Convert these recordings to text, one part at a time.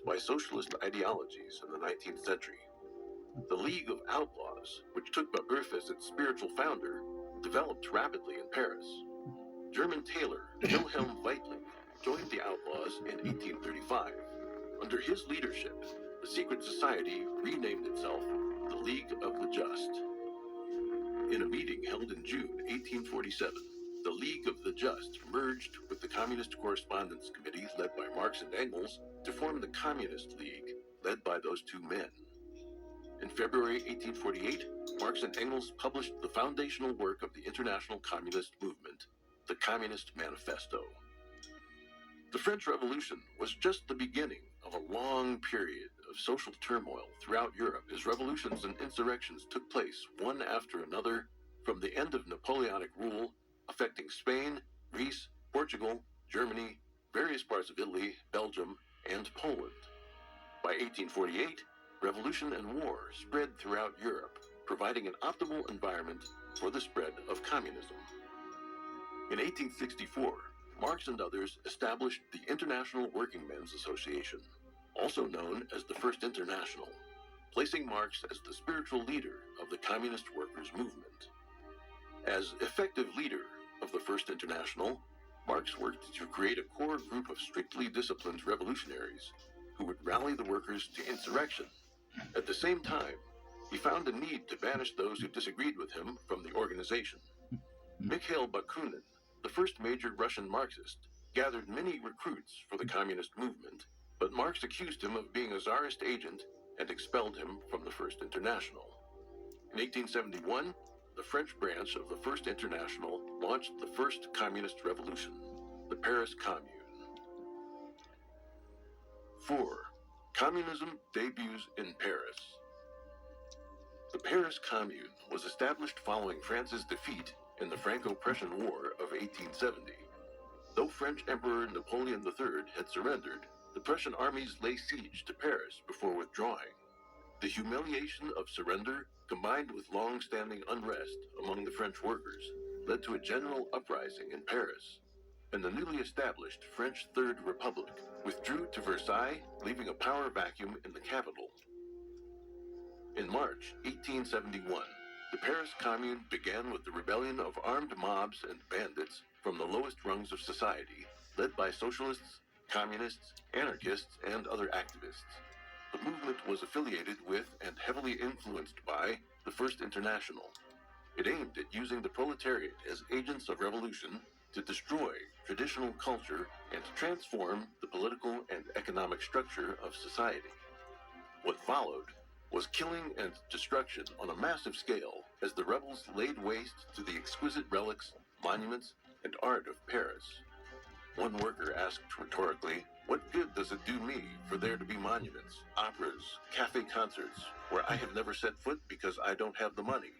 by socialist ideologies in the 19th century. The League of Outlaws, which took Babeuf as its spiritual founder, developed rapidly in Paris. German tailor Wilhelm Weitling joined the Outlaws in 1835. Under his leadership, the secret society renamed itself the League of the Just. In a meeting held in June 1847, the League of the Just merged with the Communist Correspondence Committee led by Marx and Engels to form the Communist League, led by those two men. In February 1848, Marx and Engels published the foundational work of the international communist movement, the Communist Manifesto. The French Revolution was just the beginning of a long period of social turmoil throughout Europe as revolutions and insurrections took place one after another from the end of Napoleonic rule, affecting Spain, Greece, Portugal, Germany, various parts of Italy, Belgium, and Poland. By 1848, revolution and war spread throughout Europe, providing an optimal environment for the spread of communism. In 1864, Marx and others established the International Working Men's Association, also known as the First International, placing Marx as the spiritual leader of the communist workers' movement. As effective leader of the First International, Marx worked to create a core group of strictly disciplined revolutionaries who would rally the workers to insurrection. At the same time, he found a need to banish those who disagreed with him from the organization. Mikhail Bakunin, the first major Russian Marxist, gathered many recruits for the communist movement, but Marx accused him of being a Tsarist agent and expelled him from the First International. In 1871, the French branch of the First International launched the first communist revolution, the Paris Commune. 4. Communism debuts in Paris. The Paris Commune was established following France's defeat in the Franco-Prussian War of 1870. Though French Emperor Napoleon III had surrendered, the Prussian armies lay siege to Paris before withdrawing. The humiliation of surrender, combined with long-standing unrest among the French workers, led to a general uprising in Paris, and the newly established French Third Republic withdrew to Versailles, leaving a power vacuum in the capital. In March 1871, the Paris Commune began with the rebellion of armed mobs and bandits from the lowest rungs of society, led by socialists, communists, anarchists, and other activists. The movement was affiliated with and heavily influenced by the First International. It aimed at using the proletariat as agents of revolution to destroy traditional culture and transform the political and economic structure of society. What followed was killing and destruction on a massive scale as the rebels laid waste to the exquisite relics, monuments, and art of Paris. One worker asked rhetorically, "What good does it do me for there to be monuments, operas, cafe concerts, where I have never set foot because I don't have the money?"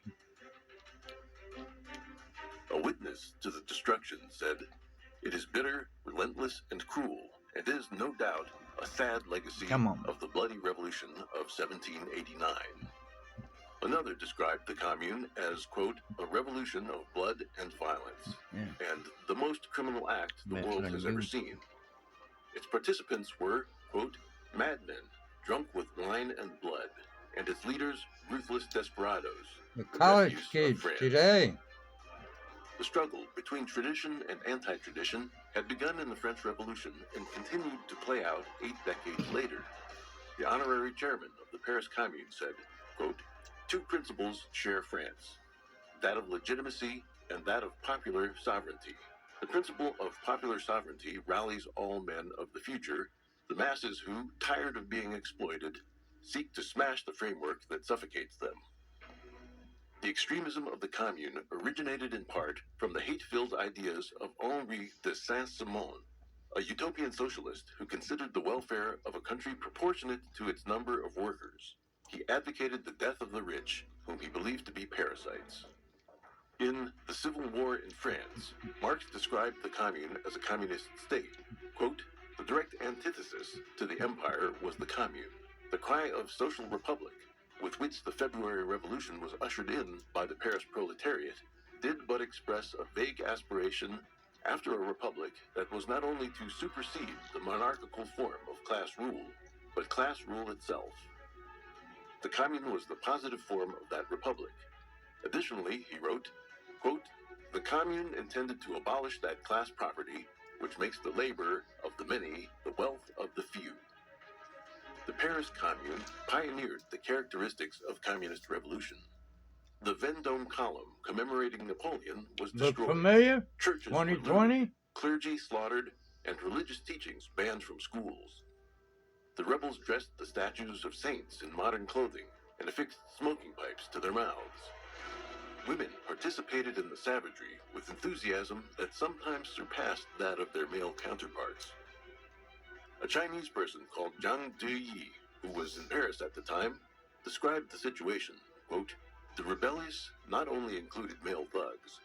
A witness to the destruction said, "It is bitter, relentless, and cruel, and is, no doubt, a sad legacy of the bloody revolution of 1789. Another described the Commune as, quote, "a revolution of blood and violence, and the most criminal act the world has ever seen. Its participants were, quote, madmen, drunk with wine and blood, and its leaders, ruthless desperados, the college kids today." The struggle between tradition and anti-tradition had begun in the French Revolution and continued to play out 8 decades later. The honorary chairman of the Paris Commune said, quote, "Two principles share France, that of legitimacy and that of popular sovereignty. The principle of popular sovereignty rallies all men of the future, the masses who, tired of being exploited, seek to smash the framework that suffocates them." The extremism of the Commune originated in part from the hate-filled ideas of Henri de Saint-Simon, a utopian socialist who considered the welfare of a country proportionate to its number of workers. He advocated the death of the rich, whom he believed to be parasites. In The Civil War in France, Marx described the Commune as a communist state. Quote, "The direct antithesis to the empire was the Commune, the cry of social republic, with which the February Revolution was ushered in by the Paris proletariat, did but express a vague aspiration after a republic that was not only to supersede the monarchical form of class rule, but class rule itself. The commune was the positive form of that republic. Additionally, he wrote, quote, "The commune intended to abolish that class property which makes the labor of the many the wealth of the few." The Paris Commune pioneered the characteristics of communist revolution. The Vendôme column commemorating Napoleon was Look destroyed. familiar? Churches were 2020? looted, clergy slaughtered, and religious teachings banned from schools. The rebels dressed the statues of saints in modern clothing and affixed smoking pipes to their mouths. Women participated in the savagery with enthusiasm that sometimes surpassed that of their male counterparts. A Chinese person called Zhang Deyi, who was in Paris at the time, described the situation, quote, "The rebellious not only included male thugs,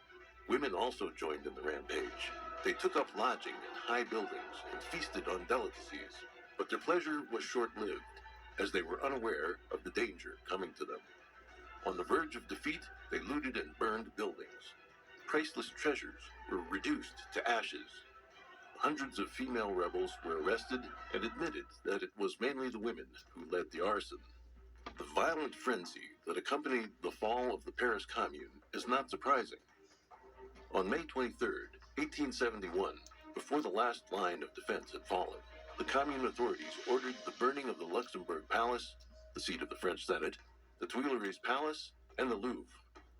women also joined in the rampage. They took up lodging in high buildings and feasted on delicacies, but their pleasure was short-lived, as they were unaware of the danger coming to them. On the verge of defeat, they looted and burned buildings. Priceless treasures were reduced to ashes. Hundreds of female rebels were arrested and admitted that it was mainly the women who led the arson." The violent frenzy that accompanied the fall of the Paris Commune is not surprising. On May 23, 1871, before the last line of defense had fallen, the Commune authorities ordered the burning of the Luxembourg Palace, the seat of the French Senate, the Tuileries Palace, and the Louvre,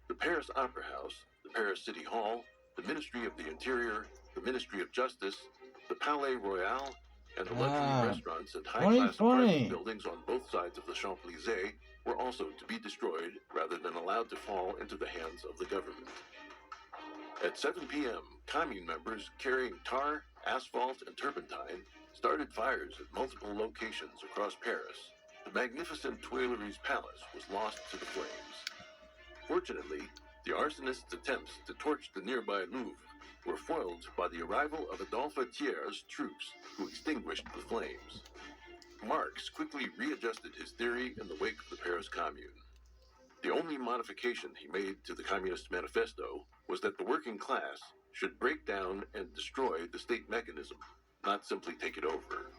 the Paris Opera House, the Paris City Hall, the Ministry of the Interior, the Ministry of Justice, the Palais Royal, and the luxury restaurants and high-class apartment buildings on both sides of the Champs-Élysées were also to be destroyed rather than allowed to fall into the hands of the government. At 7 p.m., commune members carrying tar, asphalt, and turpentine started fires at multiple locations across Paris. The magnificent Tuileries Palace was lost to the flames. Fortunately, the arsonists' attempts to torch the nearby Louvre were foiled by the arrival of Adolphe Thiers' troops, who extinguished the flames. Marx quickly readjusted his theory in the wake of the Paris Commune. The only modification he made to the Communist Manifesto was that the working class should break down and destroy the state mechanism, not simply take it over.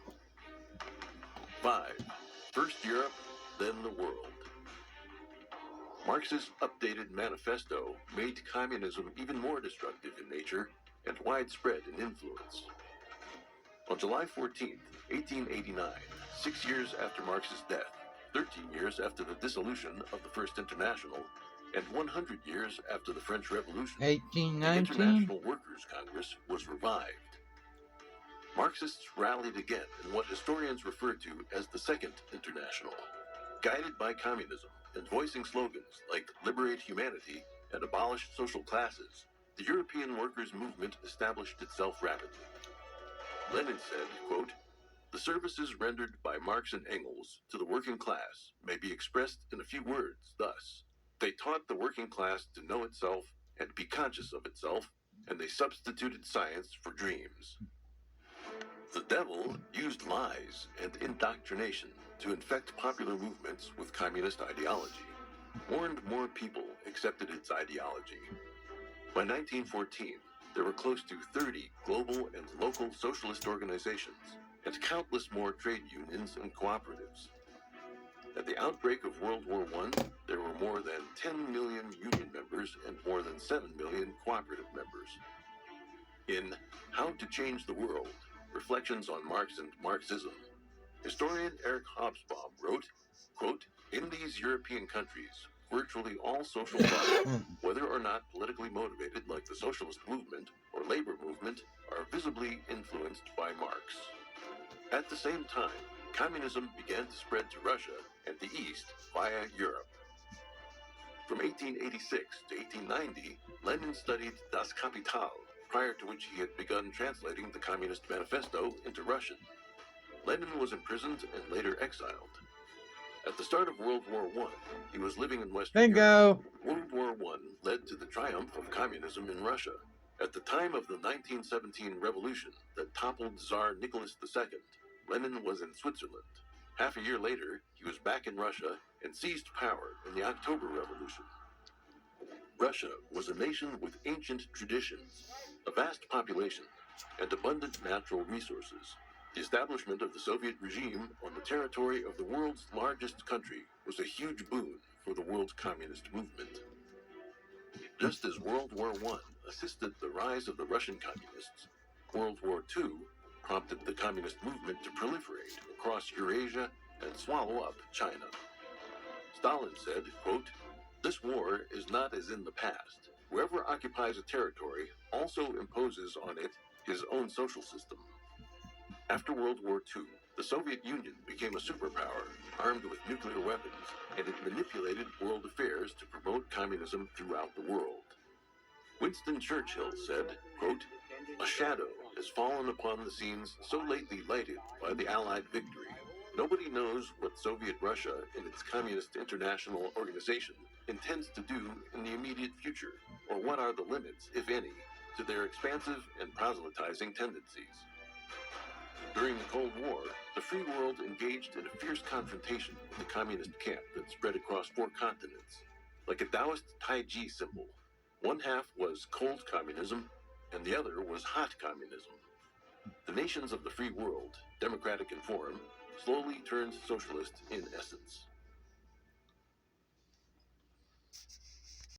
5. First Europe, then the world. Marx's updated manifesto made communism even more destructive in nature and widespread in influence. On July 14, 1889, 6 years after Marx's death, 13 years after the dissolution of the First International, and 100 years after the French Revolution, the International Workers' Congress was revived. Marxists rallied again in what historians refer to as the Second International. Guided by communism and voicing slogans like "Liberate Humanity" and "Abolish Social Classes," the European workers' movement established itself rapidly. Lenin said, quote, "The services rendered by Marx and Engels to the working class may be expressed in a few words thus: they taught the working class to know itself and be conscious of itself, and they substituted science for dreams." The devil used lies and indoctrination to infect popular movements with communist ideology. More and more people accepted its ideology. By 1914, there were close to 30 global and local socialist organizations and countless more trade unions and cooperatives. At the outbreak of World War I, there were more than 10 million union members and more than 7 million cooperative members. In How to Change the World, Reflections on Marx and Marxism, historian Eric Hobsbawm wrote, quote, "In these European countries, virtually all social problems, whether or not politically motivated like the socialist movement or labor movement, are visibly influenced by Marx." At the same time, communism began to spread to Russia and the East via Europe. From 1886 to 1890, Lenin studied Das Kapital, prior to which he had begun translating the Communist Manifesto into Russian. Lenin was imprisoned and later exiled. At the start of World War I, he was living in Western Europe. World War I led to the triumph of communism in Russia. At the time of the 1917 revolution that toppled Tsar Nicholas II, Lenin was in Switzerland. Half a year later, he was back in Russia and seized power in the October Revolution. Russia was a nation with ancient traditions, a vast population, and abundant natural resources. The establishment of the Soviet regime on the territory of the world's largest country was a huge boon for the world communist movement. Just as World War I assisted the rise of the Russian communists, World War II prompted the communist movement to proliferate across Eurasia and swallow up China. Stalin said, quote, "This war is not as in the past. Whoever occupies a territory also imposes on it his own social system." After World War II, the Soviet Union became a superpower armed with nuclear weapons, and it manipulated world affairs to promote communism throughout the world. Winston Churchill said, quote, "A shadow has fallen upon the scenes so lately lighted by the Allied victory. Nobody knows what Soviet Russia and its Communist International Organization intends to do in the immediate future, or what are the limits, if any, to their expansive and proselytizing tendencies." During the Cold War, the free world engaged in a fierce confrontation with the communist camp that spread across 4 continents. Like a Taoist Taiji symbol, one half was cold communism, and the other was hot communism. The nations of the free world, democratic in form, slowly turned socialist in essence.